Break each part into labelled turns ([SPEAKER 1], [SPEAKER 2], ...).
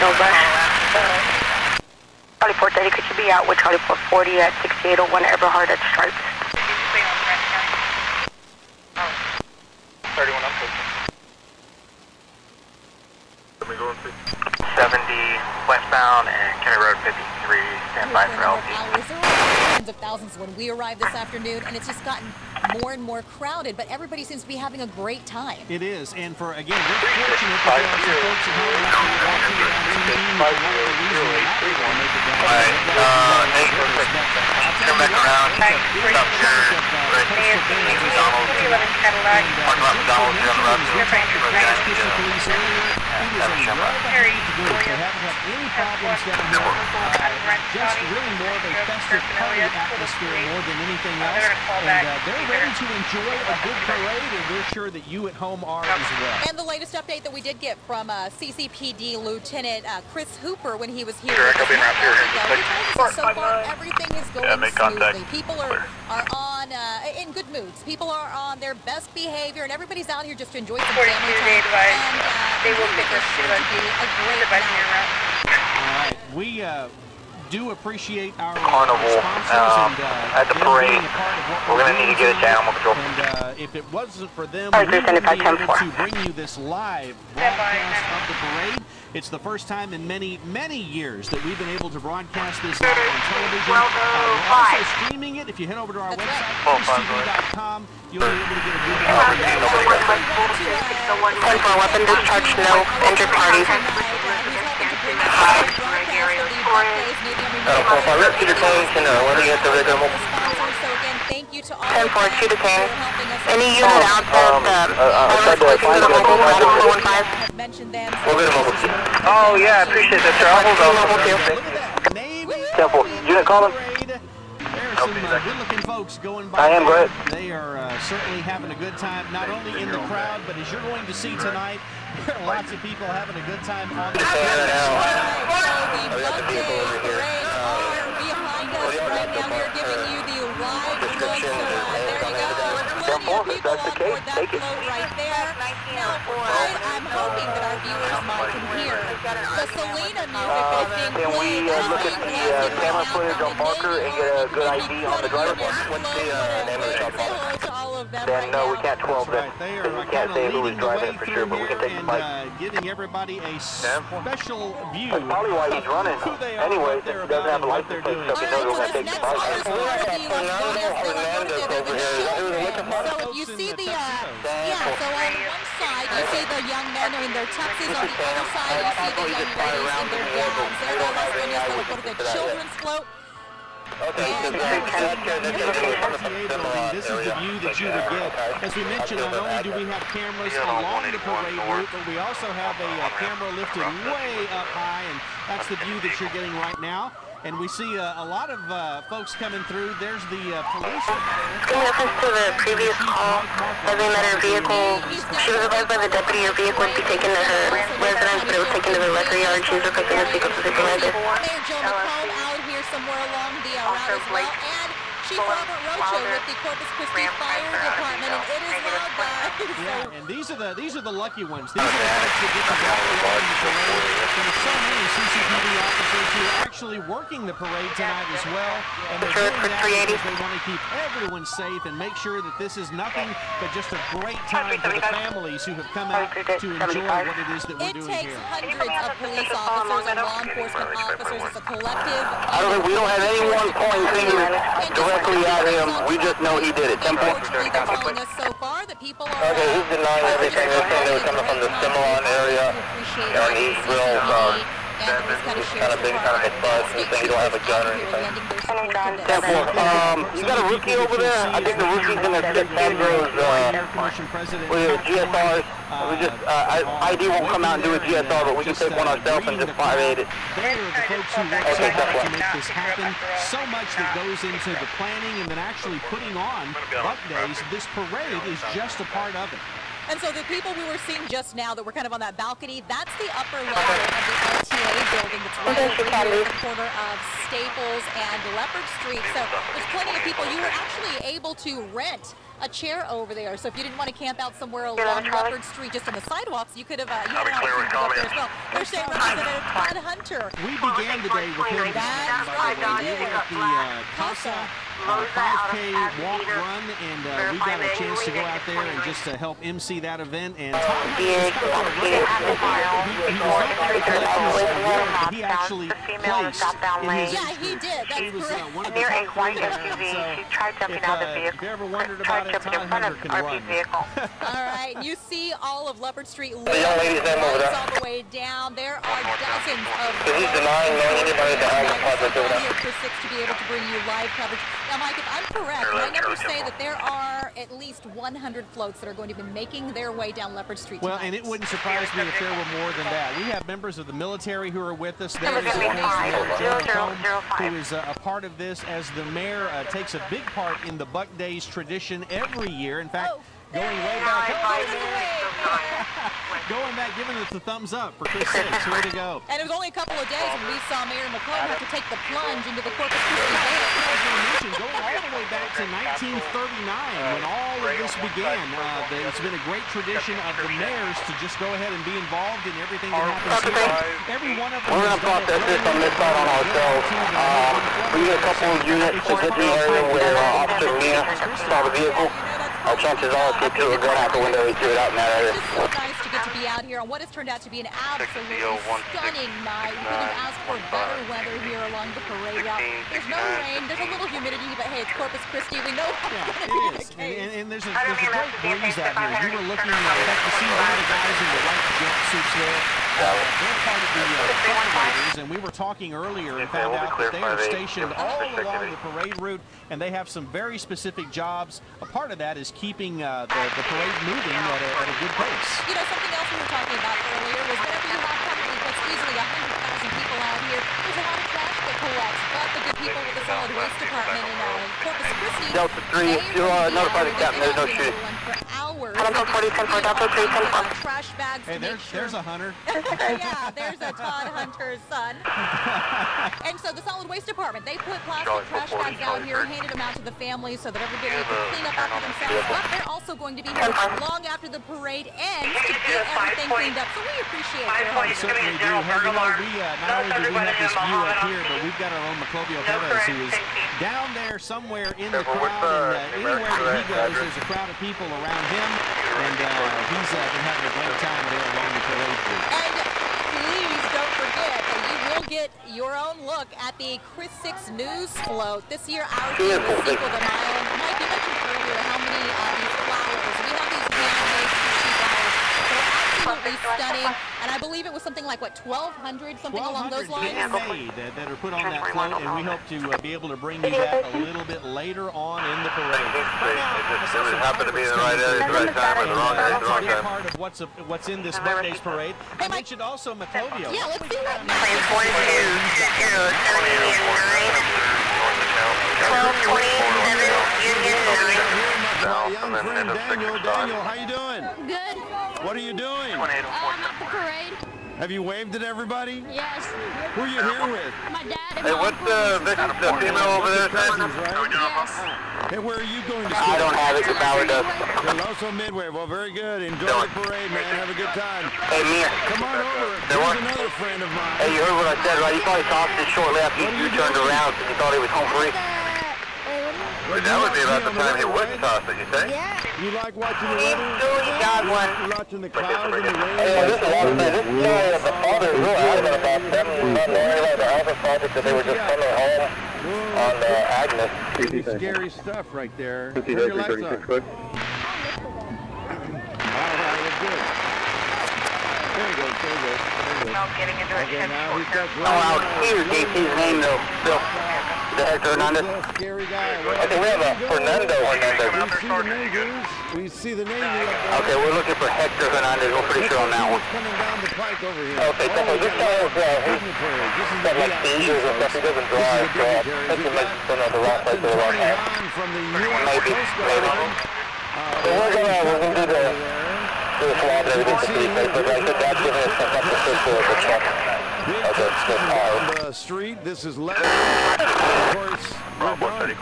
[SPEAKER 1] over. Charlie 430, could you be out with Charlie 440 at 6801 Eberhard at Stripes?
[SPEAKER 2] 31 up. 70 westbound and County Road 53, stand by for LP.
[SPEAKER 3] There were tens of thousands when we arrived this afternoon, and it's just gotten more and more crowded, but everybody seems to be having a great time.
[SPEAKER 4] It is, and for, again, we're fortunate that there are some folks at home watching it on TV for whatever reason they want to make it down.
[SPEAKER 2] Come back around, stop here, right next to McDonald's. Park lot McDonald's here on the left.
[SPEAKER 4] They haven't had any problems down here. Just really more of a festive party atmosphere more than anything else. And they're ready to enjoy a good parade, and we're sure that you at home are as well.
[SPEAKER 3] And the latest update that we did get from CCPD Lieutenant Chris Hooper when he was here. So far, everything is going smoothly. People are on in good moods. People are on their best behavior, and everybody's out here just to enjoy some family time. And they will pick us to be a great night.
[SPEAKER 4] All right, we do appreciate our
[SPEAKER 2] Carnival at the parade. We're going to need to get it down.
[SPEAKER 4] And if it wasn't for them, we wouldn't be able to bring you this live broadcast of the parade. It's the first time in many, many years that we've been able to broadcast this live on television. We're also streaming it. If you head over to our website, christi.com, you'll be able to get a good look.
[SPEAKER 1] 10-4 weapon discharge, no injured parties.
[SPEAKER 3] Thank you to all
[SPEAKER 1] 10-4, 2 detained. Any unit outside the
[SPEAKER 3] mentioned them.
[SPEAKER 2] Oh yeah, I appreciate that, sir. I'll hold on. 10-4, unit calling.
[SPEAKER 4] There are some good-looking folks going by.
[SPEAKER 2] I am, go ahead.
[SPEAKER 4] They are certainly having a good time, not only in the crowd, but as you're going to see tonight, there are lots of people having a good time on the parade.
[SPEAKER 3] We're giving you the live look. There you go.
[SPEAKER 2] If that's the case, take it.
[SPEAKER 3] Right there. Now, I'm hoping that our viewers can hear the Selena music that's being
[SPEAKER 2] Can we look at the camera footage on Barker and get a good ID on the driver? What's the name of the shop? Then no, we can't 12 then. We can't say who was driving it for sure, but we can take the bike.
[SPEAKER 4] Giving everybody a special view.
[SPEAKER 2] That's probably why he's running. Anyway, he doesn't have a license plate, so he knows we're going to take the bike.
[SPEAKER 3] So if you see the, so on one side you see the young men in their tuxes, on the other side you see the young ladies in their gowns. They're the husbands for the children's float.
[SPEAKER 4] This is the view that you would get. As we mentioned, not only do we have cameras along the parade route, but we also have a camera lifted way up high, and that's the view that you're getting right now. And we see a lot of folks coming through. There's the police.
[SPEAKER 1] In reference to the previous call, having that her vehicle, she was advised by the deputy her vehicle would be taken to her residence, but it was taken to the record yard. She was requesting this vehicle to be provided.
[SPEAKER 3] Mayor Joe McCall out here somewhere along the route as well, and Chief Robert Rocha with the Corpus Christi Fire Department, and it is loud, guys.
[SPEAKER 4] Yeah, and these are the lucky ones. These are the folks that get to go along the parade. And there's so many CCPD officers who are actually working the parade tonight as well. And they're doing that because they want to keep everyone safe and make sure that this is nothing but just a great time for the families who have come out to enjoy what it is that we're doing here.
[SPEAKER 3] It takes hundreds of police officers and law enforcement officers as a collective.
[SPEAKER 2] We don't have anyone pointing fingers directly at him. We just know he did it.
[SPEAKER 3] Unfortunately, they're telling us so far that people are...
[SPEAKER 2] Okay, he's denying everything. They're saying they were coming from the Cimarron area. And he's real kind of big, kind of a buzz. He's saying he don't have a gun or anything. You got a rookie over there? I think the rookie's going to sit Pedro's with GSRs. We just, ID won't come out and do a GSR, but we can take one ourselves and just 5-8 it.
[SPEAKER 4] They are the folks who work so hard to make this happen. So much that goes into the planning and then actually putting on Buck Days. This parade is just a part of it.
[SPEAKER 3] And so the people we were seeing just now that were kind of on that balcony, that's the upper level of the RTA building that's right over here at the corner of Staples and Leopard Street. So there's plenty of people. You were actually able to rent a chair over there. So if you didn't want to camp out somewhere along Leopard Street just on the sidewalks, you could have you had an opportunity up there as well. There's State Representative Todd Hunter.
[SPEAKER 4] We began the day with him.
[SPEAKER 3] That's right, we did.
[SPEAKER 4] At the CASA 5K walk run, and we got a chance to go out there and just help MC that event. And he actually placed in his
[SPEAKER 3] he did. That's correct.
[SPEAKER 1] Near a white SUV, she tried jumping out of the vehicle.
[SPEAKER 4] If you ever wondered about it, Todd Hunter can run.
[SPEAKER 3] All right, you see all of Leopard Street lit
[SPEAKER 2] young lady's name over there.
[SPEAKER 3] all the way down. There are dozens of
[SPEAKER 2] He's denying knowing anybody that has a project over there.
[SPEAKER 3] for 6 to be able to bring you live coverage. Now, Mike, if I'm correct, my numbers say that there are at least 100 floats that are going to be making their way down Leopard Street tonight.
[SPEAKER 4] Well, and it wouldn't surprise me if there were more than that. We have members of the military who are with us. There is who is a part of this, as the mayor takes a big part in the Buck Days tradition every year. In fact, going way back, going back, giving us the thumbs up for Chris 6. Way to go.
[SPEAKER 3] And it was only a couple of days when we saw Mayor McClellan have to take the plunge into the Corpus Christi Jail.
[SPEAKER 4] Going all the way back to 1939 when all of this began. It's been a great tradition of the mayors to just go ahead and be involved in everything that happens here. Every one of them.
[SPEAKER 2] We're going to process this on this side on ourselves. We get a couple of units to get to the area where Officer Mia saw the vehicle. Our chances are if we are going out the window, we do it out in that area.
[SPEAKER 3] It's so nice to get to be out here on what has turned out to be an absolutely stunning night. We could have asked for better weather here along the parade route. There's no rain, there's a little humidity, but hey, it's Corpus Christi. We know it's going to be the case.
[SPEAKER 4] And there's a great breeze out here. You were looking to see one of the guys in the white jumpsuits there. They're part of the firefighters, and we were talking earlier and found out that they are stationed all along the parade route, and they have some very specific jobs. A part of that is keeping the parade moving at a good pace.
[SPEAKER 3] You know, something else we were talking about earlier was whenever you have probably what's easily 100,000 people out here, there's a lot of trash that collects. But the good people with the solid waste department in Corpus Christi,
[SPEAKER 2] Delta 3, you notify the captain, there's no shooting.
[SPEAKER 3] For hours.
[SPEAKER 1] Delta 40, 10-4, Delta 3, 10-4.
[SPEAKER 3] Trash bags.
[SPEAKER 4] Hey, there's a hunter.
[SPEAKER 3] Yeah, there's a Todd Hunter's son. And so the solid waste department, they put plastic trash bags out here, handed them out to the families so that everybody can clean up after themselves. But they're also going to be here long after the parade ends to get everything cleaned up. So we appreciate their help.
[SPEAKER 4] Certainly do. Hey, you know, not only do we have this view up here, but we've got our own Maclovio Perez, who is down there somewhere in the crowd. And anywhere that he goes, there's a crowd of people around him. And he's been having a great time there along the parade route.
[SPEAKER 3] And please don't forget that you will get your own look at the Chris 6 News float. This year, our team will Cinco de Mayo. Mike, you mentioned earlier how many of these flowers. We have these handmade sushi flowers. They're absolutely stunning. And I believe it was something like, what, 1,200, something along those lines?
[SPEAKER 4] Handmade that are put on that float, and we hope to be able to bring you that a little bit later on in the parade.
[SPEAKER 2] It just happened to be in the right area at the right time or the wrong area at the wrong time.
[SPEAKER 4] Part of what's in this Buck Days parade. I mentioned also Maclovio.
[SPEAKER 3] Yeah, let's see what.
[SPEAKER 1] 1227 Union 9.
[SPEAKER 4] Young friend Daniel, how you doing?
[SPEAKER 5] Good.
[SPEAKER 4] What are you doing?
[SPEAKER 5] At the parade.
[SPEAKER 4] Have you waved at everybody?
[SPEAKER 5] Yes.
[SPEAKER 4] Who are you here with?
[SPEAKER 5] My dad and
[SPEAKER 2] Hey, what's the female over there?
[SPEAKER 5] Yes.
[SPEAKER 4] Hey, where are you going to school?
[SPEAKER 2] I don't have it, the power does.
[SPEAKER 4] Deloso Midway. Well, very good. Enjoy the parade, man. Have a good time.
[SPEAKER 2] Hey, Mia.
[SPEAKER 4] Come on over. Here's another friend of mine.
[SPEAKER 2] Hey, you heard what I said, right? You probably talked it shortly after you turned around because you thought he was home free. That would be about the time he wouldn't toss it, you think?
[SPEAKER 5] Yeah.
[SPEAKER 4] You like watching the weather?
[SPEAKER 2] Got one.
[SPEAKER 4] You watching the clouds and the rain?
[SPEAKER 2] Hey, this is a lot of things. This story of the father is real adamant about them not knowing about the Alpha project that they were just coming home on the Agnes.
[SPEAKER 4] Pretty scary stuff right there. Turn your lights on. All right, that's good. There you go, there you go.
[SPEAKER 1] Getting into a
[SPEAKER 4] Okay, now he's got
[SPEAKER 2] Oh, out here, JT's name though. Bill. The Hector Hernandez.
[SPEAKER 4] Scary guy.
[SPEAKER 2] I think we have a Fernando Hernandez.
[SPEAKER 4] We see the name.
[SPEAKER 2] Okay, we're looking for Hector Hernandez. We're pretty sure on that one.
[SPEAKER 4] Coming down the pike over here.
[SPEAKER 2] Okay, so this guy is, he's got like seizures and stuff. He doesn't drive, so I think he might have been at the wrong place at the wrong time.
[SPEAKER 4] From the
[SPEAKER 2] Maybe. So we're gonna do the
[SPEAKER 6] On the street, this is left. Of course, we're going.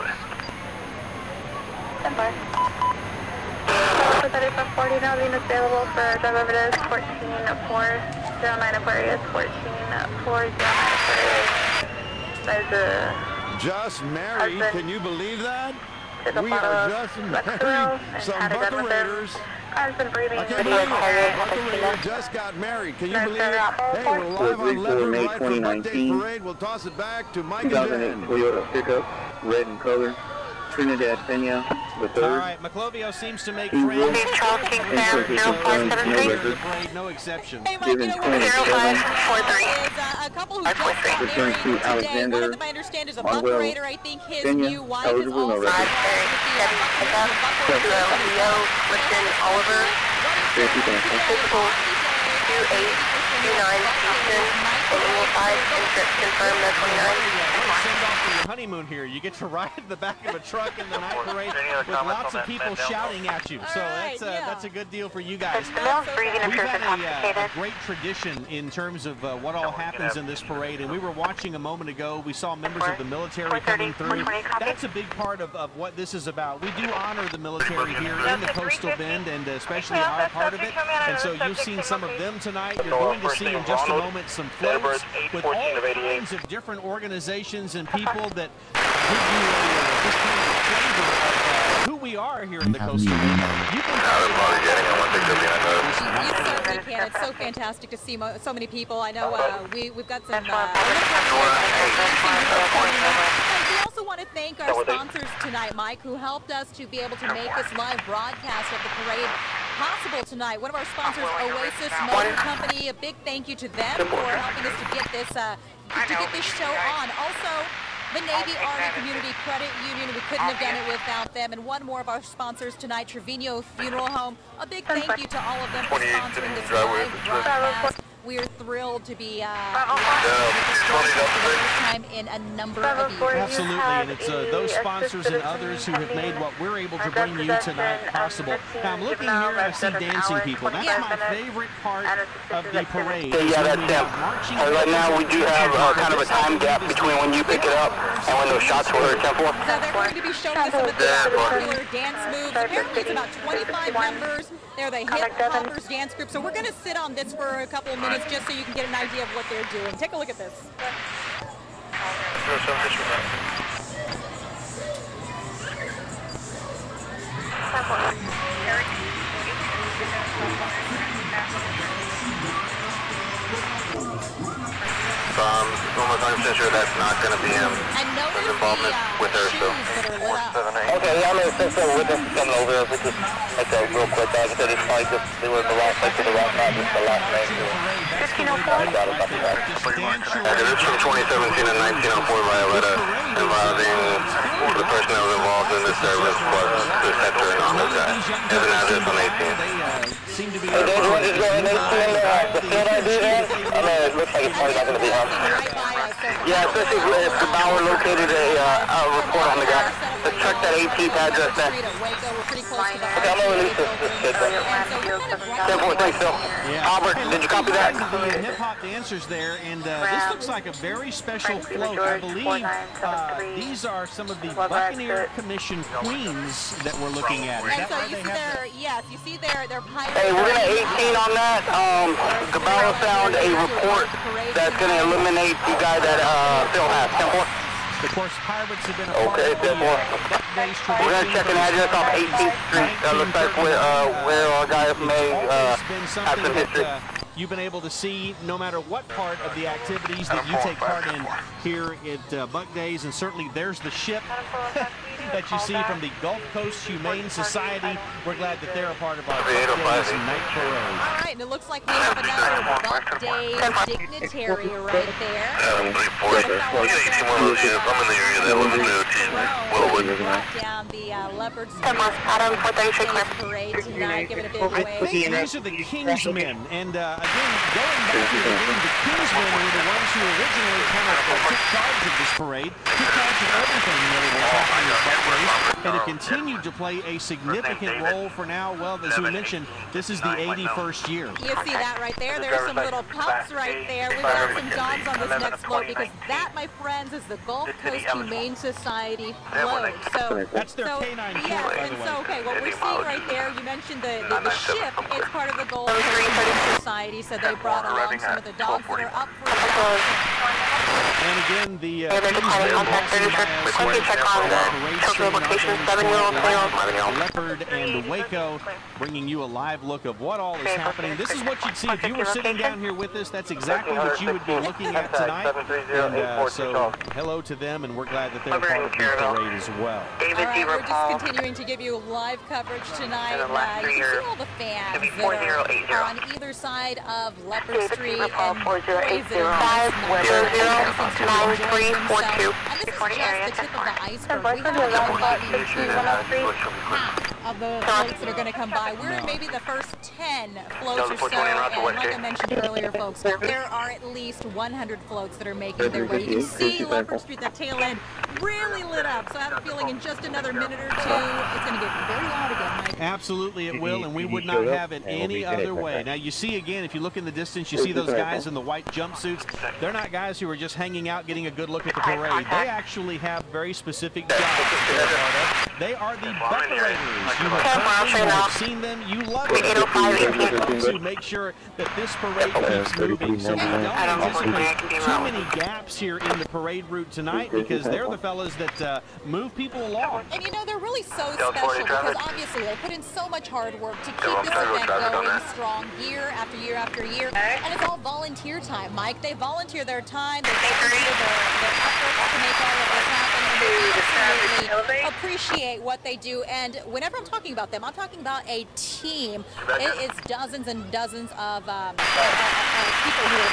[SPEAKER 1] Stand by. 3540 now being available for drive over to 14-409 Aquarius, 14-409 Aquarius. There's a...
[SPEAKER 6] Just married, can you believe that?
[SPEAKER 1] We
[SPEAKER 6] are just married. Some Buccarators.
[SPEAKER 1] I've been breathing.
[SPEAKER 6] I can't believe it. Buccarators just got married. Can you believe it? Hey, we're live on Leopard right for Buckday Parade. We'll toss it back to Mike and Dan.
[SPEAKER 2] Toyota pickup, red in color. Trinidad Peña, the third.
[SPEAKER 4] All right, Maclovio seems to make friends.
[SPEAKER 1] Charles King Sam, 0573.
[SPEAKER 4] No exception.
[SPEAKER 3] Hey, Mike, you know,
[SPEAKER 1] 0543.
[SPEAKER 3] A couple who just got married today. One of them I understand is a Buckerator. I think his new wife is also
[SPEAKER 1] Leo, Clifton, Oliver, physical 2829 Houston, and 5 confirm the 29.
[SPEAKER 4] Send off for your honeymoon here. You get to ride in the back of a truck in the night parade with lots of people shouting at you. So that's a good deal for you guys.
[SPEAKER 1] The male's breathing
[SPEAKER 4] We've
[SPEAKER 1] appears
[SPEAKER 4] had
[SPEAKER 1] intoxicated.
[SPEAKER 4] a great tradition in terms of what all happens in this parade, and we were watching a moment ago. We saw members of the military coming through. That's a big part of what this is about. We do honor the military here in the Coastal Bend, and especially our part of it. And so you've seen some of them tonight. You're going to see in just a moment some floats with all kinds of different organizations and people that give you just kind of a flavor of who we are here in the Coastal Bend. You can
[SPEAKER 3] certainly can. It's so fantastic to see so many people. I know we've got some. We also want to thank our sponsors tonight, Mike, who helped us to be able to make this live broadcast of the parade possible tonight. One of our sponsors, Oasis Motor Company. A big thank you to them for helping us to get this show on. Also, the Navy Army Community Credit Union. We couldn't have done it without them. And one more of our sponsors tonight, Trevino Funeral Home. A big thank you to all of them for sponsoring this live broadcast. We're thrilled to be time in a number of years.
[SPEAKER 4] Absolutely, and it's those sponsors and others who have made what we're able to bring you tonight possible. Now, I'm looking here and I see dancing people. That's my favorite part of the parade.
[SPEAKER 2] Yeah, that's them. Right now, we do have kind of a time gap between when you pick it up and when those shots were at 10-4.
[SPEAKER 3] So they're going to be showing us some of the popular dance moves. Apparently, it's about 25 members. They're the Hip Hoppers dance group. So we're going to sit on this for a couple of minutes just so you can get an idea of what they're doing. Take a look at this.
[SPEAKER 2] Almost 100% sure that's not going to be him. There's involvement with her, so. Okay, yeah, I'm going to send someone with us coming over. If we just, like that real quick, like I said, it's probably just, they were the last place to the last night, just the last name.
[SPEAKER 1] 1504.
[SPEAKER 2] I got it, something like that. This is from 2017 and 1904 Violetta, involving the personnel involved in the service, plus the sector and all of that. As an address on 18.
[SPEAKER 4] Seem to be
[SPEAKER 2] Hey, Dave, you want to just go ahead and the field ID there? I mean, it looks like it's probably not going to be him. Yeah, especially if the Bauer located a report on the guy. Let's check that 18th address there. Okay, I'm going to release this shit then. 10-4, thanks, Phil. Albert, did you copy that?
[SPEAKER 4] The hip-hop dancers there, and this looks like a very special float. I believe these are some of the Buccaneer Commission queens that we're looking at. Is
[SPEAKER 3] And
[SPEAKER 4] that
[SPEAKER 3] so
[SPEAKER 4] why
[SPEAKER 3] you
[SPEAKER 4] they
[SPEAKER 3] see
[SPEAKER 4] have
[SPEAKER 3] their, yes, you see their pirates.
[SPEAKER 2] Hey, we're going to 18 on that. Gabello found a report that's going to eliminate the guy that Phil has. 10-4.
[SPEAKER 4] Of course, pirates have been a part
[SPEAKER 2] Okay,
[SPEAKER 4] of the
[SPEAKER 2] 10-4.
[SPEAKER 4] Buckdays
[SPEAKER 2] We're going to check an address off 18th Street. Looks like where our guy may
[SPEAKER 4] Always been
[SPEAKER 2] have
[SPEAKER 4] something
[SPEAKER 2] some history.
[SPEAKER 4] that you've been able to see no matter what part of the activities that you take part in here at Buck Days, and certainly there's the ship that you see from the Gulf Coast Humane Society. We're glad that they're a part of our Buck Days night parade.
[SPEAKER 3] All right, and it looks like we have another Buck Days dignitary right there.
[SPEAKER 2] I'm in the area that was
[SPEAKER 3] Down the Leopard
[SPEAKER 1] Adam, 436
[SPEAKER 3] parade tonight, giving a big wave.
[SPEAKER 4] These are the Kingsmen, and again, going back to the beginning, the Kingsmen were the ones who originally kind of took charge of this parade, took charge of everything really was happening at place, and it continued to play a significant role for now. Well, as we mentioned, this is the 81st year.
[SPEAKER 3] You see that right there? There's some little pups right there. We've got some dogs on this next float because that, my friends, is the Gulf Coast Humane Society float. So
[SPEAKER 4] that's their canine float,
[SPEAKER 3] yes,
[SPEAKER 4] by the
[SPEAKER 3] and
[SPEAKER 4] way.
[SPEAKER 3] so, okay, what we're seeing right there, you mentioned the ship is part of the Gulf Coast Humane Society, so they brought along some of the dogs that are up for adoption.
[SPEAKER 4] And again, the Leopard and Waco, bringing you a live look of what all is happening. This is what you'd see if you were sitting down here with us. That's exactly what you would be looking at tonight. And so hello to them, and we're glad that they're part of the parade as well.
[SPEAKER 3] All right, we're just continuing to give you live coverage tonight. You can see all the fans that are on either side of Leopard Street and And this is just the tip of the iceberg. We haven't even gotten into half of the floats that are going to come by. We're in maybe the first 10 floats or so, and like I mentioned earlier, folks, there are at least 100 floats that are making their way. You can see Leopard Street, that tail end, really lit up, so I have a feeling in just another minute or two, it's going to get very loud again, Mike.
[SPEAKER 4] Absolutely it will, and we would not have it any other way. Now, you see again, if you look in the distance, you see those guys in the white jumpsuits. They're not guys who are just hanging out, getting a good look at the parade. They actually have very specific jobs that they're part of. They are the decorators. You have seen them, you love it. Folks who make sure that this parade keeps moving. So we don't anticipate too many gaps here in the parade route tonight because they're the fellas that move people along.
[SPEAKER 3] And you know, they're really so special because obviously they put in so much hard work to keep this event going strong year after year after year. And it's all volunteer time, Mike. They volunteer their time, they volunteer their efforts to make all of this happen, and they absolutely appreciate what they do. And whenever I'm talking about them, I'm talking about a team. It is dozens and dozens of people who are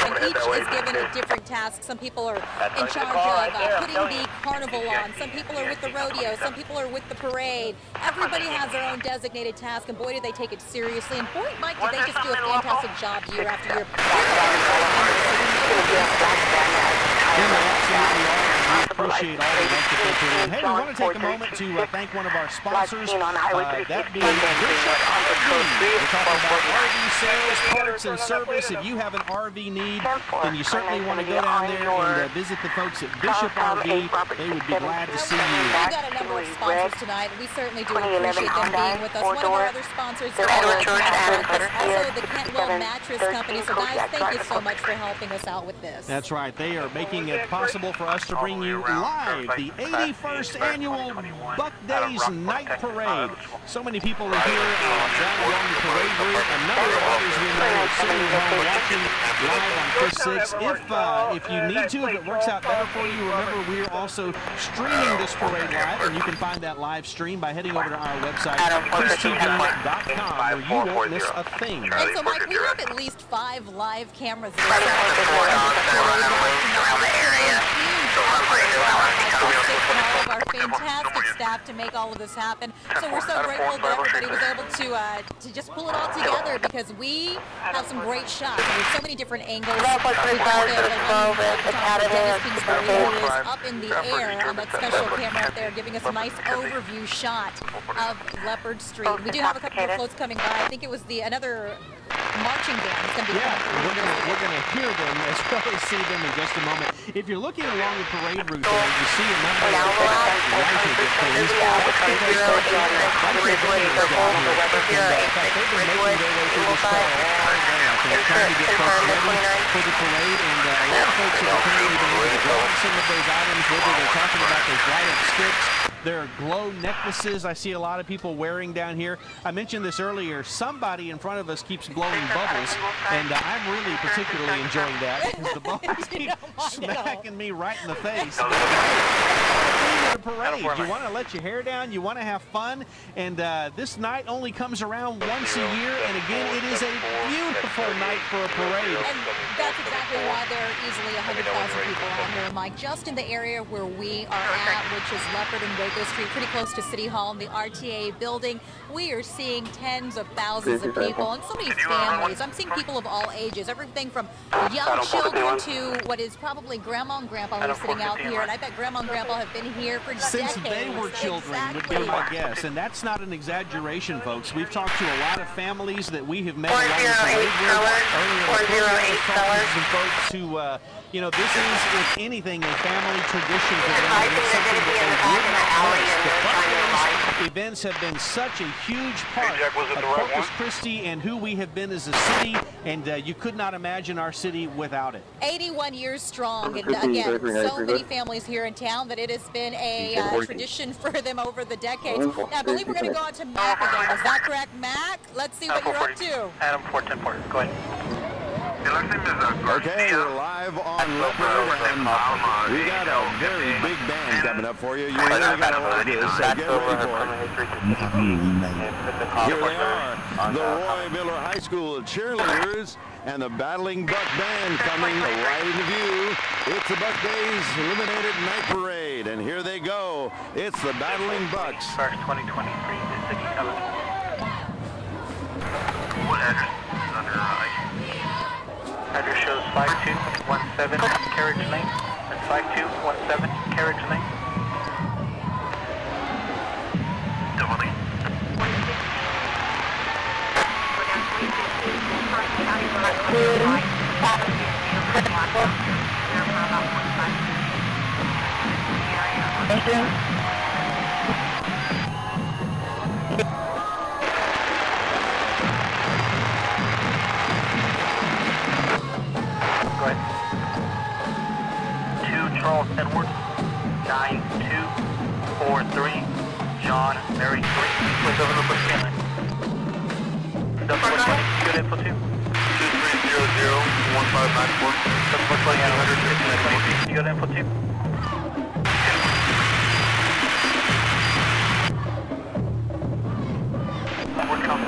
[SPEAKER 3] and each is given a different task. Some people are in charge of putting the carnival on. Some people are with the rodeo. Some people are with the parade. Everybody has their own designated task, and boy, do they take it seriously. And boy, Mike, did they just do a fantastic job year after year.
[SPEAKER 4] We appreciate all the work that they put in. Hey, we want to take a moment to thank one of our sponsors, that being Bishop RV. We're talking about RV sales, parts, and service. If you have an RV need, then you certainly want to go down there and visit the folks at Bishop RV. They would be glad to see you.
[SPEAKER 3] We've got a number of sponsors tonight. We certainly do appreciate them being with us. One of our other sponsors is also the Kentwell Mattress Company. So guys, thank you so much for helping us out with this.
[SPEAKER 4] That's right. They are making it possible for us to bring you live the 81st annual Buck Days Night Parade. So many people are here down along the parade route. A number of others we know are sitting at home watching live on Chris 6. If you need to, if it works out better for you, remember we're also streaming this parade live, and you can find that live stream by heading over to our website, christi.com, where you won't miss a thing.
[SPEAKER 3] And so, Mike, we have at least 5 live cameras that all of our fantastic staff to make all of this happen. So we're so grateful that everybody was able to just pull it all together because we have some great shots. There's so many different angles. We got Dennis Kingsbury, who is up in the air on that special camera up there, giving us a nice overview shot of Leopard Street. We do have a couple of floats coming by. I think it was another marching band is going to be
[SPEAKER 4] we're going to hear them as well as see them in just a moment. If you're looking along the parade route there, you see a number of lighted police trying to get folks ready for the parade, and a lot of folks have apparently been able to grab some of those items, whether they're talking about those light-up sticks, their glow necklaces I see a lot of people wearing down here. I mentioned this earlier, somebody in front of us keeps blowing bubbles, and I'm really particularly enjoying that because the bubbles keep smacking me right in the face. The parade. You want to let your hair down, you want to have fun, and this night only comes around once a year, and again, it is a beautiful night for a parade.
[SPEAKER 3] And that's exactly why there are easily 100,000 people out here, Mike, just in the area where we are at, which is Leopard and Waco Street, pretty close to City Hall and the RTA building. We are seeing tens of thousands of people and so many families. I'm seeing people of all ages, everything from young children to what is probably grandma and grandpa who are sitting out here, and I bet grandma and grandpa have been here here for
[SPEAKER 4] since
[SPEAKER 3] decades.
[SPEAKER 4] They were children,
[SPEAKER 3] exactly.
[SPEAKER 4] would be my guess. And that's not an exaggeration, folks. We've talked to a lot of families that we have met.
[SPEAKER 1] 408 sellers. 408 sellers.
[SPEAKER 4] Some folks who, you know, this is, if anything, a family tradition for them.
[SPEAKER 1] I think they're going to be in the back of the alley and they're finding a light.
[SPEAKER 4] Events have been such a huge part of Corpus Christi and who we have been as a city, and you could not imagine our city without it.
[SPEAKER 3] 81 years strong, and again, so many families here in town that it has been a tradition for them over the decades. Now, I believe we're going to go on to Mac again. Is that correct, Mac? Let's see what you're up to.
[SPEAKER 2] Adam 410 port, go ahead.
[SPEAKER 6] Okay, we're live on Leopard, and we got a very big band coming up for you. You really got to love this, so get ready for it. Here they are, the Roy Miller High School cheerleaders and the Battling Buck Band coming right into view. It's the Buck Days Illuminated Night Parade, and here they go. It's the Battling Bucks.
[SPEAKER 2] First 2023 is 67. What address is under address shows 5217 Carriage Lane. That's 5217 Carriage Lane. Double lane.
[SPEAKER 1] Thank you.
[SPEAKER 2] Go ahead. 2 Charles Edward, 9243 John Mary 3. Please over the push scanner. That's 420. Good info 2. 2300 1594. That's 420 at 100. You got info 2. We're coming.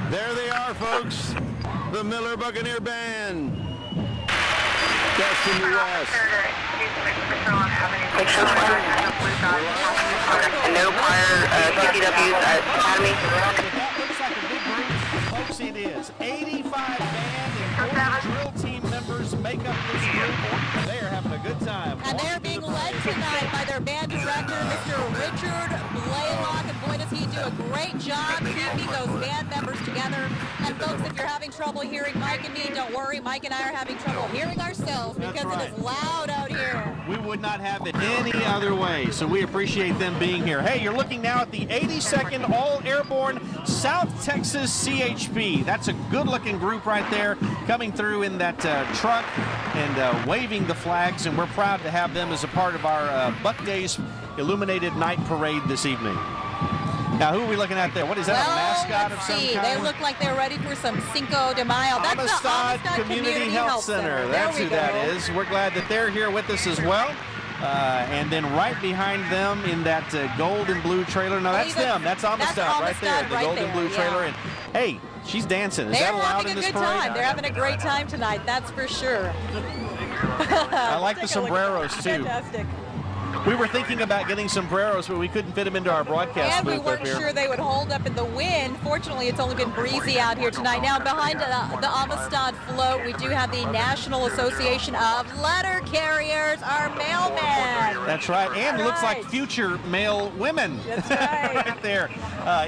[SPEAKER 6] There they are, folks. The Miller Buccaneer Band. Best in the West.
[SPEAKER 1] And no prior CCWs at Academy.
[SPEAKER 4] That looks like a big group. Folks, it is. 85 band and 40 drill team members make up this group. They are having a good time.
[SPEAKER 3] And they're being led tonight by their band director, Mr. Richard Blaylock. And boy, does he do a great job keeping those band members together. And folks, if you're having trouble hearing Mike and me, don't worry. Mike and I are having trouble hearing ourselves because it is loud out here.
[SPEAKER 4] We would not have it any other way, so we appreciate them being here. Hey, you're looking now at the 82nd All-Airborne South Texas CHP. That's a good-looking group right there coming through in that truck and waving the flags, and we're proud to have them as a part of our Buck Days Illuminated Night Parade this evening. Now, who are we looking at there? What is that, a mascot of some kind?
[SPEAKER 3] They look like they're ready for some Cinco de Mayo. That's
[SPEAKER 4] Amistad
[SPEAKER 3] the
[SPEAKER 4] Community Health Center. That's who that is. We're glad that they're here with us as well. And then right behind them in that gold and blue trailer. No, that's them. That's Amistad right there. The gold and blue trailer. And hey, she's dancing. Is that allowed in this parade?
[SPEAKER 3] They're having a great time tonight. That's for sure.
[SPEAKER 4] I like the sombreros too.
[SPEAKER 3] Fantastic.
[SPEAKER 4] We were thinking about getting sombreros, but we couldn't fit them into our broadcast
[SPEAKER 3] and
[SPEAKER 4] booth
[SPEAKER 3] we weren't sure they would hold up in the wind. Fortunately, it's only been breezy out here tonight. Now, behind the Amistad float, we do have the National Association of Letter Carriers, our mailman.
[SPEAKER 4] That's right, and looks like future male women.
[SPEAKER 3] That's right.
[SPEAKER 4] Right there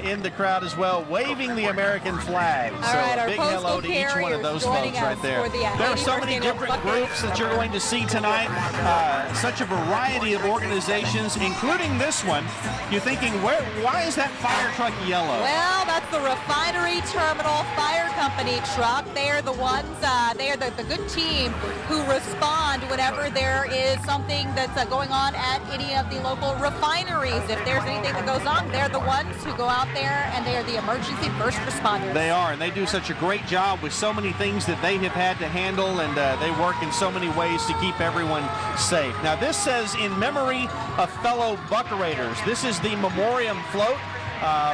[SPEAKER 4] in the crowd as well, waving the American flag.
[SPEAKER 3] All
[SPEAKER 4] so
[SPEAKER 3] right,
[SPEAKER 4] a
[SPEAKER 3] our
[SPEAKER 4] big hello to each one of those folks right there. There are so many different groups that you're going to see tonight. Such a variety of organizations, including this one. You're thinking, why is that fire truck yellow?
[SPEAKER 3] Well, that's the Refinery Terminal Fire Company truck. They are the ones, they are the good team who respond whenever there is something that's going on at any of the local refineries. If there's anything that goes on, they're the ones who go out there, and they are the emergency first responders.
[SPEAKER 4] They are, and they do such a great job with so many things that they have had to handle, and they work in so many ways to keep everyone safe. Now, this says, in memory of fellow Buccarators. This is the memoriam float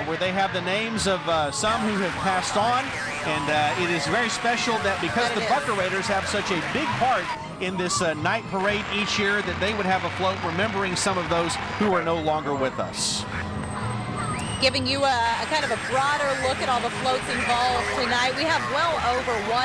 [SPEAKER 4] where they have the names of some who have passed on, and it is very special that because the Buccarators have such a big part in this night parade each year, that they would have a float remembering some of those who are no longer with us.
[SPEAKER 3] Giving you a kind of a broader look at all the floats involved tonight. We have well over 100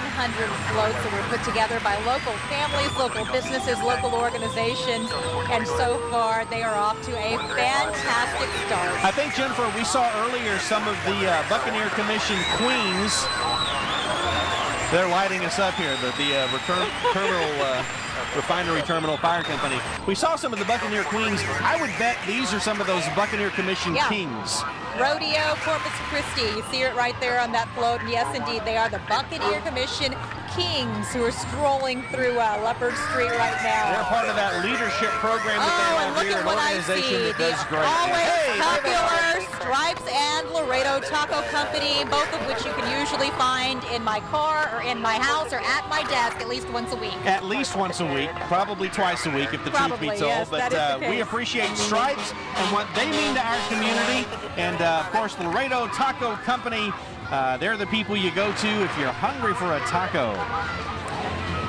[SPEAKER 3] floats that were put together by local families, local businesses, local organizations, and so far they are off to a fantastic start.
[SPEAKER 4] I think, Jennifer, we saw earlier some of the Buccaneer Commission Queens. They're lighting us up here, the Refinery Terminal Fire Company. We saw some of the Buccaneer Queens. I would bet these are some of those Buccaneer Commission Kings.
[SPEAKER 3] Rodeo, Corpus Christi. You see it right there on that float. And yes, indeed, they are the Buccaneer Commission Kings who are strolling through Leopard Street right now.
[SPEAKER 4] They're part of that leadership program that they have here, an organization that does great.
[SPEAKER 3] Always popular Stripes and Laredo Taco Company, both of which you can usually find in my car or in my house or at my desk at least once a week.
[SPEAKER 4] At least once a week, probably twice a week if the truth be told.
[SPEAKER 3] Yes,
[SPEAKER 4] but we appreciate Stripes and what they mean to our community. And of course, Laredo Taco Company, they're the people you go to if you're hungry for a taco.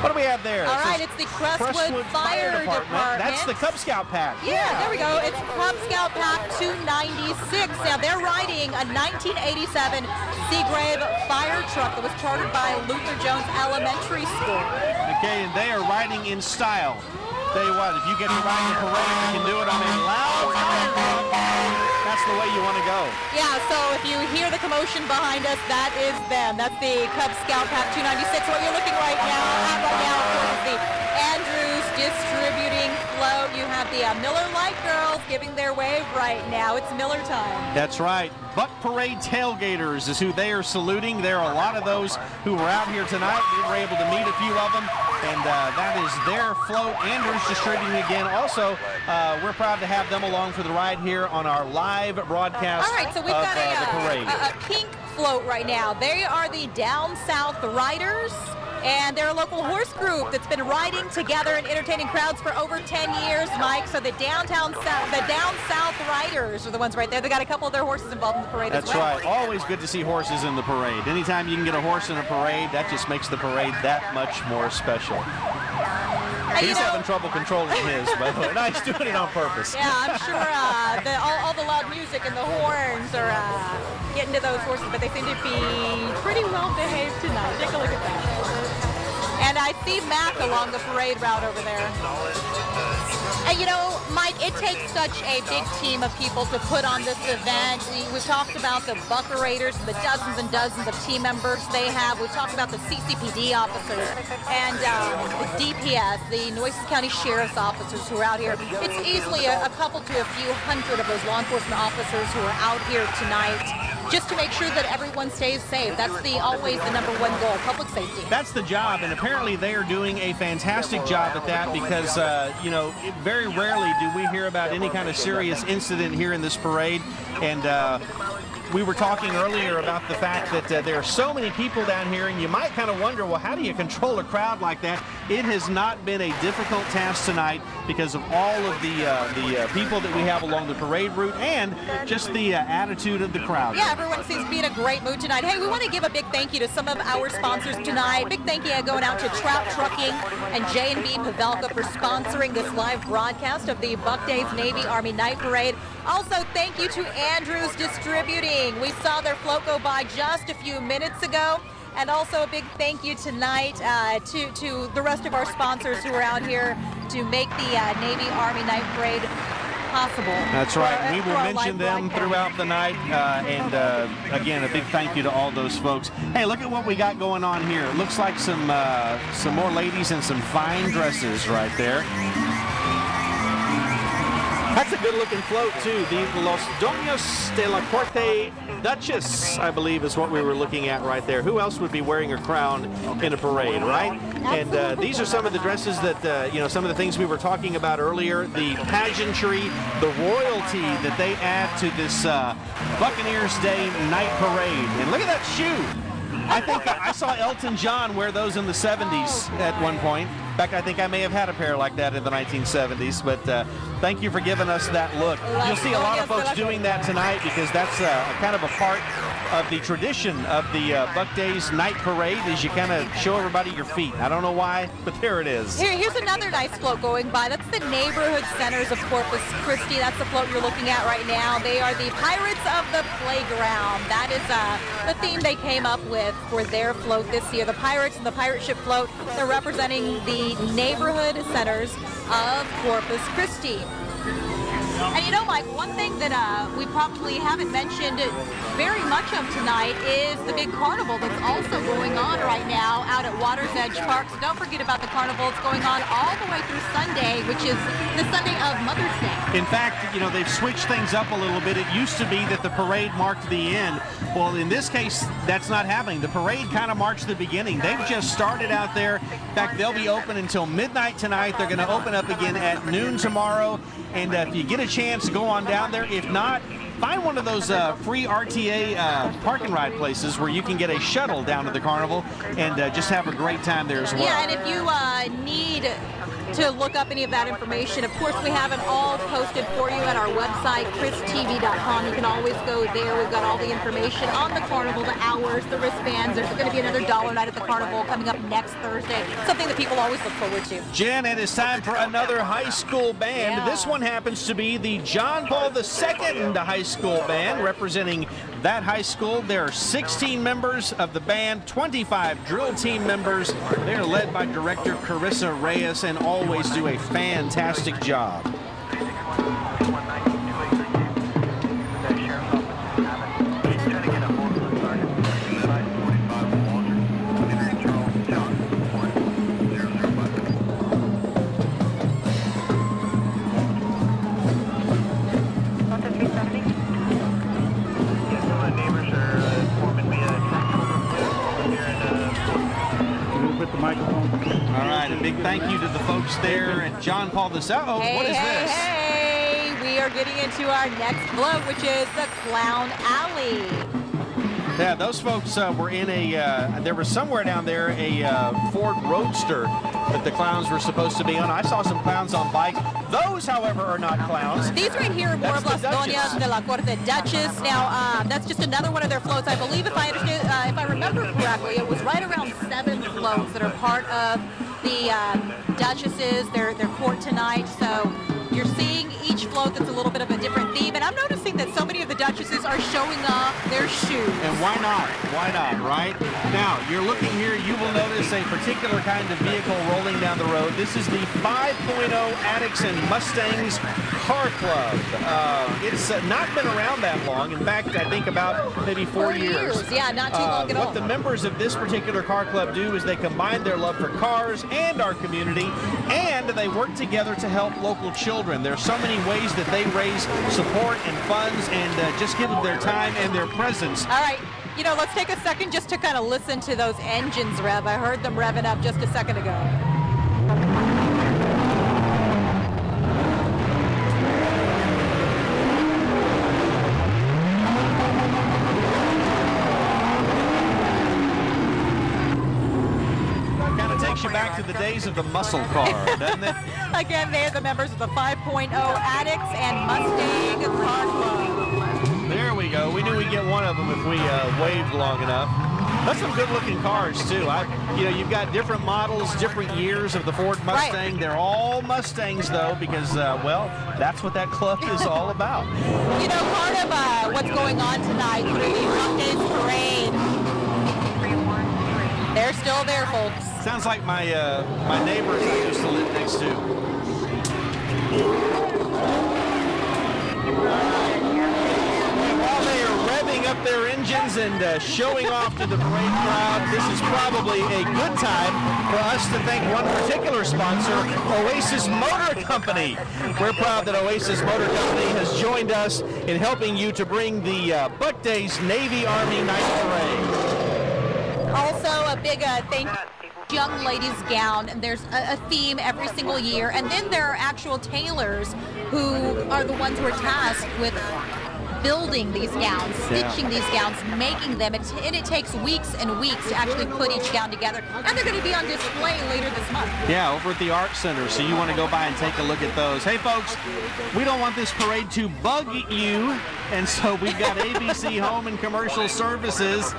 [SPEAKER 4] What do we have there?
[SPEAKER 3] All right, it's the Crestwood Fire Department.
[SPEAKER 4] That's the Cub Scout pack.
[SPEAKER 3] Yeah, there we go. It's Cub Scout pack 296. Now, they're riding a 1987 Seagrave fire truck that was chartered by Luther Jones Elementary School.
[SPEAKER 4] Okay, and they are riding in style. Tell you what, if you get to ride the parade, you can do it on a loud fire truck. That's the way you want to go.
[SPEAKER 3] Yeah, so if you hear the commotion behind us, that is them. That's the Cub Scout pack 296. What you're looking right now, of course, is the Andrews Distributing float. You have the Miller Light Girls giving their wave right now. It's Miller time.
[SPEAKER 4] That's right. Buck Parade tailgaters is who they are saluting. There are a lot of those who were out here tonight. We were able to meet a few of them, and that is their float. Andrews Distributing again. Also, we're proud to have them along for the ride here on our live broadcast.
[SPEAKER 3] All right, so we've got
[SPEAKER 4] the parade.
[SPEAKER 3] A pink float right now. They are the Down South Riders. And they're a local horse group that's been riding together and entertaining crowds for over 10 years, Mike. So the Down South Riders are the ones right there. They got a couple of their horses involved in the parade as well.
[SPEAKER 4] That's right. Always good to see horses in the parade. Anytime you can get a horse in a parade, that just makes the parade that much more special. He's having trouble controlling his, by the way. No, he's doing it on purpose.
[SPEAKER 3] Yeah, I'm sure all the loud music and the horns are getting to those horses, but they seem to be pretty well behaved tonight. Take a look at that. And I see Mac along the parade route over there. And you know, Mike, it takes such a big team of people to put on this event. We've talked about the Buccarators, the dozens and dozens of team members they have. We've talked about the CCPD officers and the DPS, the Nueces County Sheriff's officers who are out here. It's easily a couple to a few hundred of those law enforcement officers who are out here tonight just to make sure that everyone stays safe. That's always the number one goal, public safety.
[SPEAKER 4] That's the job, and apparently they are doing a fantastic job at that because, you know, very rarely do we hear about any kind of serious incident here in this parade. And we were talking earlier about the fact that there are so many people down here, and you might kind of wonder, well, how do you control a crowd like that? It has not been a difficult task tonight because of all of the people that we have along the parade route and just the attitude of the crowd.
[SPEAKER 3] Yeah, everyone seems to be in a great mood tonight. Hey, we want to give a big thank you to some of our sponsors tonight. Big thank you going out to Trout Trucking and J&B Pavelka for sponsoring this live broadcast of the Buck Days Navy Army Night Parade. Also, thank you to Andrews Distributing. We saw their float go by just a few minutes ago. And also a big thank you tonight to the rest of our sponsors who are out here to make the Navy Army Night Parade possible.
[SPEAKER 4] That's right. We will mention them throughout the night. And again, a big thank you to all those folks. Hey, look at what we got going on here. It looks like some more ladies in some fine dresses right there. That's a good-looking float, too. The Los Doños de la Corte Duchess, I believe, is what we were looking at right there. Who else would be wearing a crown in a parade, right? And these are some of the dresses that, you know, some of the things we were talking about earlier, the pageantry, the royalty that they add to this Buccaneers Day night parade. And look at that shoe. I think I saw Elton John wear those in the 70s at one point. In fact, I think I may have had a pair like that in the 1970s, but thank you for giving us that look. You'll see a lot of folks doing that tonight because that's kind of a part of the tradition of the Buck Days Night Parade is you kind of show everybody your feet. I don't know why, but there it is.
[SPEAKER 3] Here's another nice float going by. That's the neighborhood centers of Corpus Christi. That's the float you're looking at right now. They are the Pirates of the Playground. That is the theme they came up with for their float this year. The Pirates and the Pirate Ship float, they're representing the neighborhood centers of Corpus Christi. And you know, Mike, one thing that we probably haven't mentioned very much of tonight is the big carnival that's also going on right now out at Water's Edge Park. So don't forget about the carnival. It's going on all the way through Sunday, which is the Sunday of Mother's Day.
[SPEAKER 4] In fact, you know, they've switched things up a little bit. It used to be that the parade marked the end. Well, in this case, that's not happening. The parade kind of marks the beginning. They've just started out there. In fact, they'll be open until midnight tonight. They're going to open up again at noon tomorrow. And if you get a chance, go on down there. If not, find one of those free RTA park and ride places where you can get a shuttle down to the carnival and just have a great time there as well.
[SPEAKER 3] Yeah, and if you need to look up any of that information, of course, we have it all posted for you at our website, christv.com. You can always go there. We've got all the information on the carnival, the hours, the wristbands. There's going to be another dollar night at the carnival coming up next Thursday, something that people always look forward to.
[SPEAKER 4] Jen, it is time for another high school band.
[SPEAKER 3] Yeah.
[SPEAKER 4] This one happens to be the John Paul II High School Band, representing that high school. There are 16 members of the band, 25 drill team members. They're led by director Carissa Reyes and always do a fantastic job. All right, a big thank you to the folks there at John Paul II.
[SPEAKER 3] Hey,
[SPEAKER 4] what is this?
[SPEAKER 3] Hey, we are getting into our next float, which is the Clown Alley.
[SPEAKER 4] Yeah, those folks were in there was somewhere down there a Ford Roadster that the clowns were supposed to be on. I saw some clowns on bikes. Those, however, are not clowns.
[SPEAKER 3] These right here are more of Las Doñas de la Corte Duchess. Now, that's just another one of their floats. I believe, if I understand, if I remember correctly, it was right around 7 floats that are part of the Duchesses, their court tonight. So you're seeing each float that's a little bit of a different theme. And I'm noticing that so many of the Duchesses are showing off their shoes.
[SPEAKER 4] And why not? Why not, right? Now, you're looking here, you will notice a particular kind of vehicle rolling down the road. This is the 5.0 Addicts and Mustangs Car Club. It's not been around that long. In fact, I think about maybe 4 years.
[SPEAKER 3] Yeah, not too long at all.
[SPEAKER 4] What the members of this particular car club do is they combine their love for cars and our community, and they work together to help local children. There's so many ways that they raise support and funds and just give them their time and their presence.
[SPEAKER 3] All right, you know, let's take a second just to kind of listen to those engines rev. I heard them revving up just a second ago.
[SPEAKER 4] Takes you back to the days of the muscle car, doesn't it?
[SPEAKER 3] Again, they are the members of the 5.0 Addicts and Mustang Car Club.
[SPEAKER 4] There we go. We knew we'd get one of them if we waved long enough. That's some good-looking cars, too. You know, you've got different models, different years of the Ford Mustang. Right. They're all Mustangs, though, because, well, that's what that club is all about.
[SPEAKER 3] You know, part of what's going on tonight through the Buck Days Parade, they're still there, folks.
[SPEAKER 4] Sounds like my my neighbors I used to live next to. While they are revving up their engines and showing off to the parade crowd, this is probably a good time for us to thank one particular sponsor, Oasis Motor Company. We're proud that Oasis Motor Company has joined us in helping you to bring the Buck Days Navy Army Night Parade.
[SPEAKER 3] Also, a big thank you. Young ladies gown, and there's a theme every single year, and then there are actual tailors who are the ones who are tasked with building these gowns, stitching these gowns, making them, and it takes weeks and weeks to actually put each gown together. And they're going to be on display later this month.
[SPEAKER 4] Yeah, over at the Art Center, so you want to go by and take a look at those. Hey, folks, we don't want this parade to bug you, and so we've got ABC Home and Commercial Services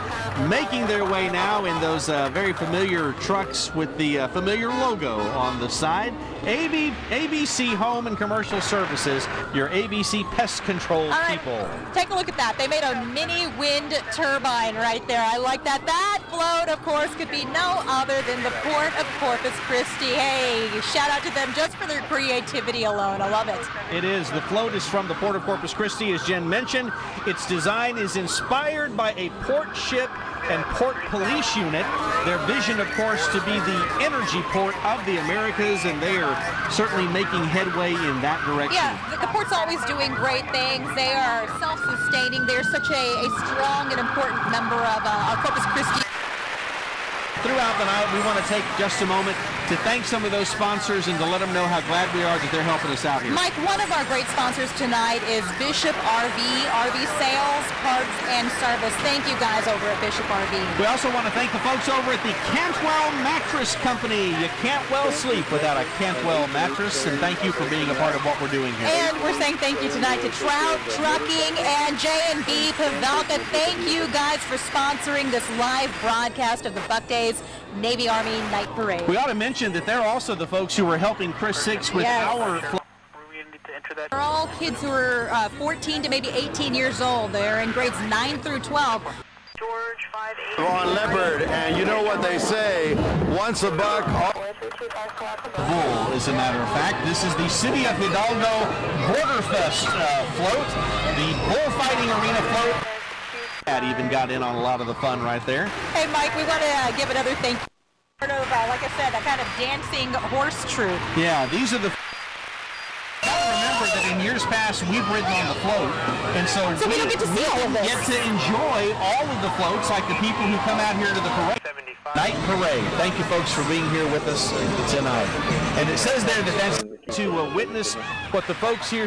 [SPEAKER 4] making their way now in those very familiar trucks with the familiar logo on the side. ABC Home and Commercial Services, your ABC pest control people.
[SPEAKER 3] Take a look at that. They made a mini wind turbine right there. I like that. That float, of course, could be no other than the Port of Corpus Christi. Hey, shout out to them just for their creativity alone. I love it.
[SPEAKER 4] It is. The float is from the Port of Corpus Christi, as Jen mentioned. Its design is inspired by a port ship and port police unit. Their vision, of course, to be the energy port of the Americas, and they are certainly making headway in that direction.
[SPEAKER 3] Yeah, the port's always doing great things. They are self-sustaining. They're such a strong and important member of Corpus Christi.
[SPEAKER 4] Throughout the night, we want to take just a moment to thank some of those sponsors and to let them know how glad we are that they're helping us out here.
[SPEAKER 3] Mike, one of our great sponsors tonight is Bishop RV Sales, Parts, and Service. Thank you guys over at Bishop RV.
[SPEAKER 4] We also want to thank the folks over at the Cantwell Mattress Company. You can't well sleep without a Cantwell mattress, and thank you for being a part of what we're doing here.
[SPEAKER 3] And we're saying thank you tonight to Trout Trucking and J&B Pavelka. Thank you guys for sponsoring this live broadcast of the Buck Days Navy Army Night Parade.
[SPEAKER 4] We ought to mention that they're also the folks who were helping Chris Six with our...
[SPEAKER 3] They're all kids who are 14 to maybe 18 years old. They're in grades 9 through 12.
[SPEAKER 2] George 58.
[SPEAKER 6] On Leopard, and you know what they say, once a buck...
[SPEAKER 4] Bull, as a matter of fact. This is the City of Hidalgo Borderfest float, the bullfighting arena float. That even got in on a lot of the fun right there.
[SPEAKER 3] Hey, Mike, we want to give another thank you. Sort of, like I said, a kind of dancing horse troupe.
[SPEAKER 4] Yeah, these are the... Remember that in years past, we've ridden on the float, and so
[SPEAKER 3] we don't get to see all of this.
[SPEAKER 4] Get to enjoy all of the floats like the people who come out here to the parade. Night parade. Thank you, folks, for being here with us tonight. And it says there that that's to witness what the folks here...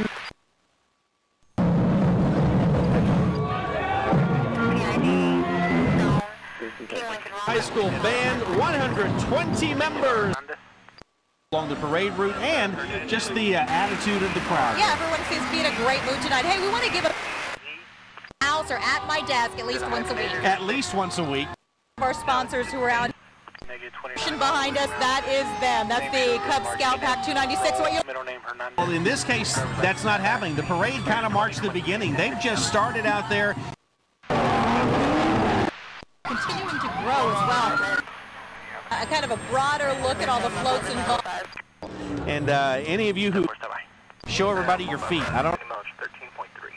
[SPEAKER 4] High school band, 120 members along the parade route, and just the attitude of the crowd.
[SPEAKER 3] Yeah, everyone seems to be in a great mood tonight. Hey, we want to give a house or at my desk at least once a week.
[SPEAKER 4] At least once a week.
[SPEAKER 3] Our sponsors who are out behind us, that is them. That's the Cub Scout Pack 296.
[SPEAKER 4] Well, in this case, that's not happening. The parade kind of marched the beginning. They've just started out there.
[SPEAKER 3] Continuing to grow as well. A kind of a broader look at all the floats involved.
[SPEAKER 4] And any of you who show everybody your feet. I don't.
[SPEAKER 2] Mileage 13.3.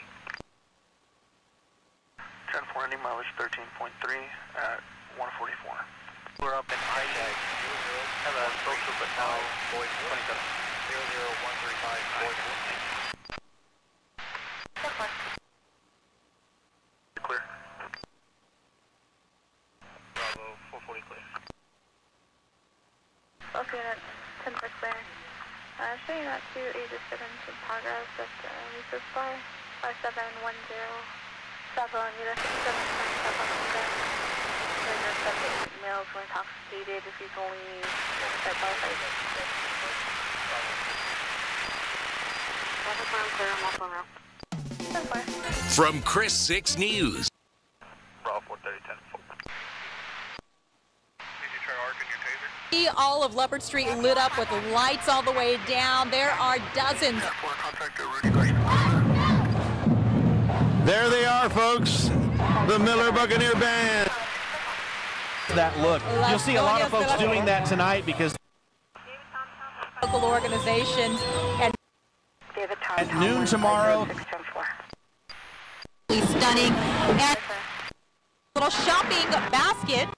[SPEAKER 2] Turn 4 mileage 13.3 at 144. We're up in high tag. Have a social, but now boys 27. 00135. Clear. Bravo 440 clear.
[SPEAKER 1] Okay, that's 10 for clear. Showing that to ages 7 in progress. That's research bar 5710. Bravo, need a 67 step on the deck. Your subject males were intoxicated. If he's only step by side.
[SPEAKER 7] From Chris 6 News.
[SPEAKER 2] Bravo 430 10. Did you try arcing your taser?
[SPEAKER 3] All of Leopard Street lit up with lights all the way down. There are dozens.
[SPEAKER 6] There they are, folks. The Miller Buccaneer Band.
[SPEAKER 4] That look. You'll see a lot of folks doing that tonight because
[SPEAKER 3] local organizations and
[SPEAKER 4] at noon tomorrow.
[SPEAKER 3] Stunning and little shopping basket.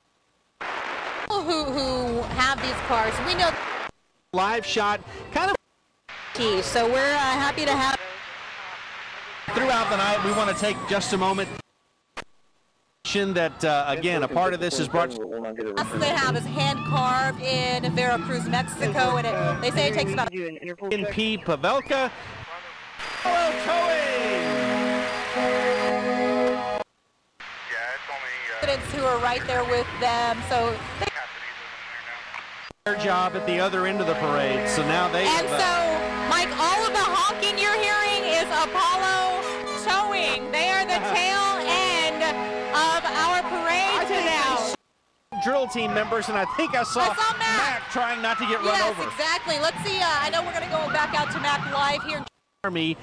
[SPEAKER 3] Who have these cars? We know
[SPEAKER 4] Live shot, kind of.
[SPEAKER 3] So we're happy to have.
[SPEAKER 4] Throughout the night, we want to take just a moment. That again, a part of this is brought.
[SPEAKER 3] What they have is hand carved in Veracruz, Mexico, and they say it takes about.
[SPEAKER 4] In P. Pavelka. Hello, Towing.
[SPEAKER 3] who are right there with them. So
[SPEAKER 4] their job at the other end of the parade. So now they.
[SPEAKER 3] And so, Mike, all of the honking you're hearing is Apollo Towing. They are the tail end of our parade now.
[SPEAKER 4] Drill team members, and I think I saw Mac trying not to get run over.
[SPEAKER 3] Yes, exactly. Let's see. I know we're going to go back out to Mac live here.
[SPEAKER 4] Army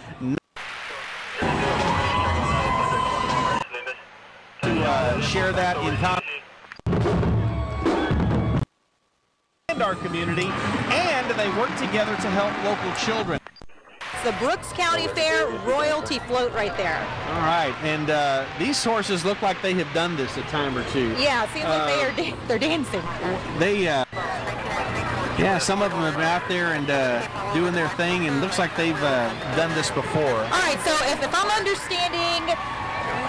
[SPEAKER 4] to share that in and our community, and they work together to help local children.
[SPEAKER 3] It's the Brooks County Fair royalty float right there.
[SPEAKER 4] All right, and these horses look like they have done this a time or two.
[SPEAKER 3] Yeah, it seems like they're dancing.
[SPEAKER 4] They, yeah, some of them have been out there and doing their thing, and looks like they've done this before.
[SPEAKER 3] All right, so if I'm understanding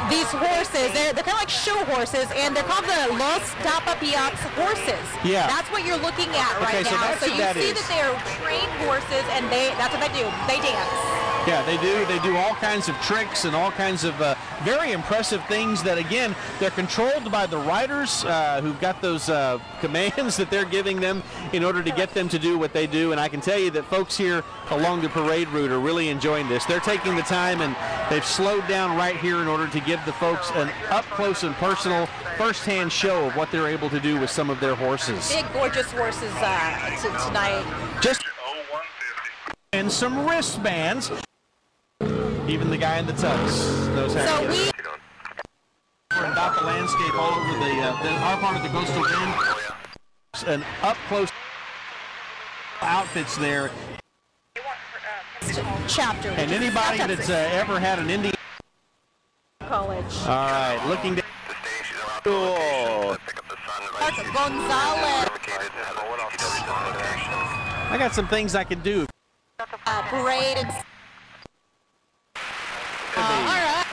[SPEAKER 3] these horses, they're kind of like show horses, and they're called the Los Tapapiax horses.
[SPEAKER 4] Yeah.
[SPEAKER 3] That's what you're looking at right
[SPEAKER 4] so
[SPEAKER 3] now.
[SPEAKER 4] that's
[SPEAKER 3] So you
[SPEAKER 4] what that
[SPEAKER 3] see
[SPEAKER 4] is.
[SPEAKER 3] that they're trained horses, and that's what they do. They dance.
[SPEAKER 4] Yeah, they do. They do all kinds of tricks and all kinds of very impressive things that, again, they're controlled by the riders who've got those commands that they're giving them in order to get them to do what they do. And I can tell you that folks here along the parade route are really enjoying this. They're taking the time, and they've slowed down right here in order to give the folks an up-close and personal, first-hand show of what they're able to do with some of their horses.
[SPEAKER 3] Big, gorgeous horses tonight.
[SPEAKER 4] Just and some wristbands. Even the guy in the tux knows how to do it. We're about the landscape all over our part of the coastal bend. And up-close outfits there.
[SPEAKER 3] Chapter.
[SPEAKER 4] And anybody that's ever had an Indian
[SPEAKER 3] college.
[SPEAKER 4] All right, looking down. Cool.
[SPEAKER 3] Gonzalez.
[SPEAKER 4] I got some things I can do.
[SPEAKER 3] Parade and. All right.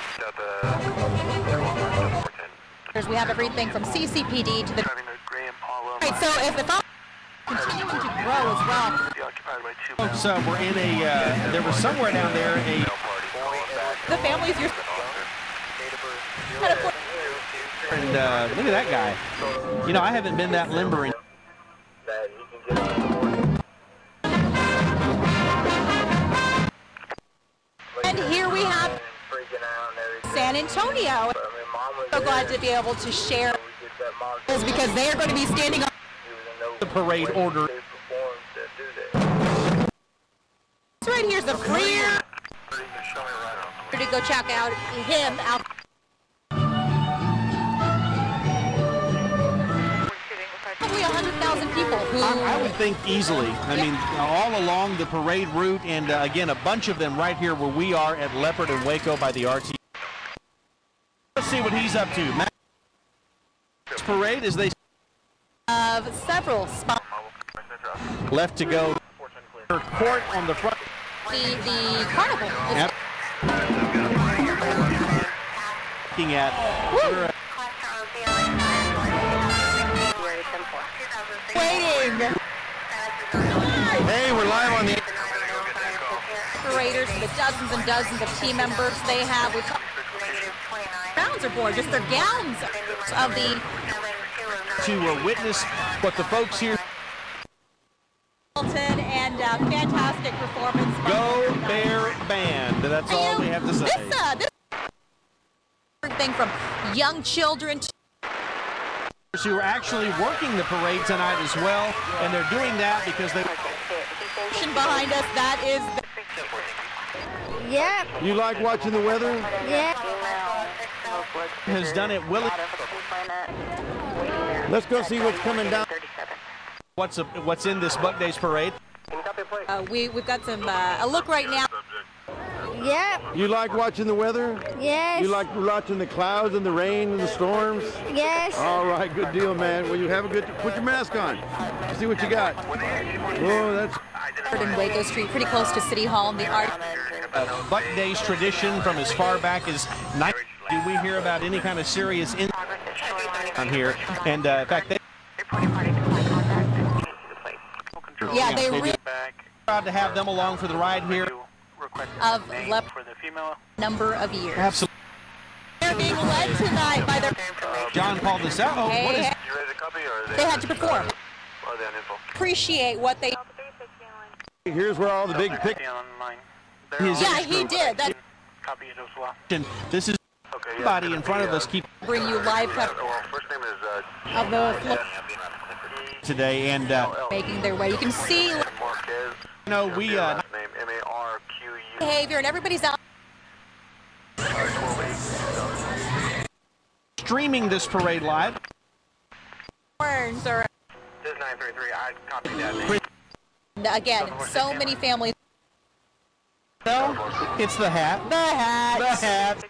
[SPEAKER 3] We have everything from CCPD to the. All right, so if I'm continuing to grow as well.
[SPEAKER 4] Folks, we're in there was somewhere down there
[SPEAKER 3] The families you're.
[SPEAKER 4] And look at that guy. You know, I haven't been that limber in.
[SPEAKER 3] And here we have San Antonio. So glad to be able to share this because they are going to be standing on
[SPEAKER 4] the parade order.
[SPEAKER 3] Right here's the freer. To go check out him out. Probably 100,000 people who
[SPEAKER 4] I would think easily. I mean, all along the parade route, and again, a bunch of them right here where we are at Leopard and Waco by the RTA. Let's see what he's up to. This parade as they
[SPEAKER 3] of several spots
[SPEAKER 4] left to go. Court on the front.
[SPEAKER 3] The carnival.
[SPEAKER 4] Yep. Looking at.
[SPEAKER 3] Waiting.
[SPEAKER 4] Hey, we're live on the
[SPEAKER 3] Paraders, the dozens and dozens of team members they have. Gowns are born, just their gowns of the.
[SPEAKER 4] To witness what the folks here.
[SPEAKER 3] And fantastic performance.
[SPEAKER 4] Go Bear Band. That's all we have to say.
[SPEAKER 3] This everything from young children to
[SPEAKER 4] who are actually working the parade tonight as well, and they're doing that because they.
[SPEAKER 3] Behind us, that is.
[SPEAKER 6] Yeah. You like watching the weather?
[SPEAKER 5] Yeah.
[SPEAKER 4] Has done it willingly.
[SPEAKER 6] Let's go see what's coming down.
[SPEAKER 4] What's in this Buck Days parade?
[SPEAKER 3] We've got some a look right now.
[SPEAKER 5] Yeah.
[SPEAKER 6] You like watching the weather?
[SPEAKER 5] Yes.
[SPEAKER 6] You like watching the clouds and the rain and the storms?
[SPEAKER 5] Yes.
[SPEAKER 6] All right, good deal, man. Well, you have a good. Put your mask on. See what you got. Oh, that's.
[SPEAKER 3] In Waco Street, pretty close to City Hall, and the art.
[SPEAKER 4] Buck Days tradition from as far back as 19. Do we hear about any kind of serious on here? And in fact, they.
[SPEAKER 3] Yeah, they really
[SPEAKER 4] proud to have them along for the ride here.
[SPEAKER 3] Of number of years.
[SPEAKER 4] Absolutely.
[SPEAKER 3] They're being being led tonight by their...
[SPEAKER 4] John called this out. Oh, what is...
[SPEAKER 2] You ready to copy, or
[SPEAKER 3] They had to perform.
[SPEAKER 2] Are they on info?
[SPEAKER 3] Appreciate what they...
[SPEAKER 6] Here's where all the big pick.
[SPEAKER 3] Yeah, he did. That's
[SPEAKER 4] This is everybody in front of us keep
[SPEAKER 3] bring you live coverage
[SPEAKER 2] First name is
[SPEAKER 3] of the
[SPEAKER 4] today, and
[SPEAKER 3] making their way. You can see
[SPEAKER 4] no, we
[SPEAKER 2] name MARQU.
[SPEAKER 3] behavior, and everybody's out
[SPEAKER 4] streaming this parade live.
[SPEAKER 3] turns or
[SPEAKER 2] This is 933. I copy that.
[SPEAKER 3] again, so many families.
[SPEAKER 4] No, it's the hat.
[SPEAKER 3] The hat.
[SPEAKER 4] The hat.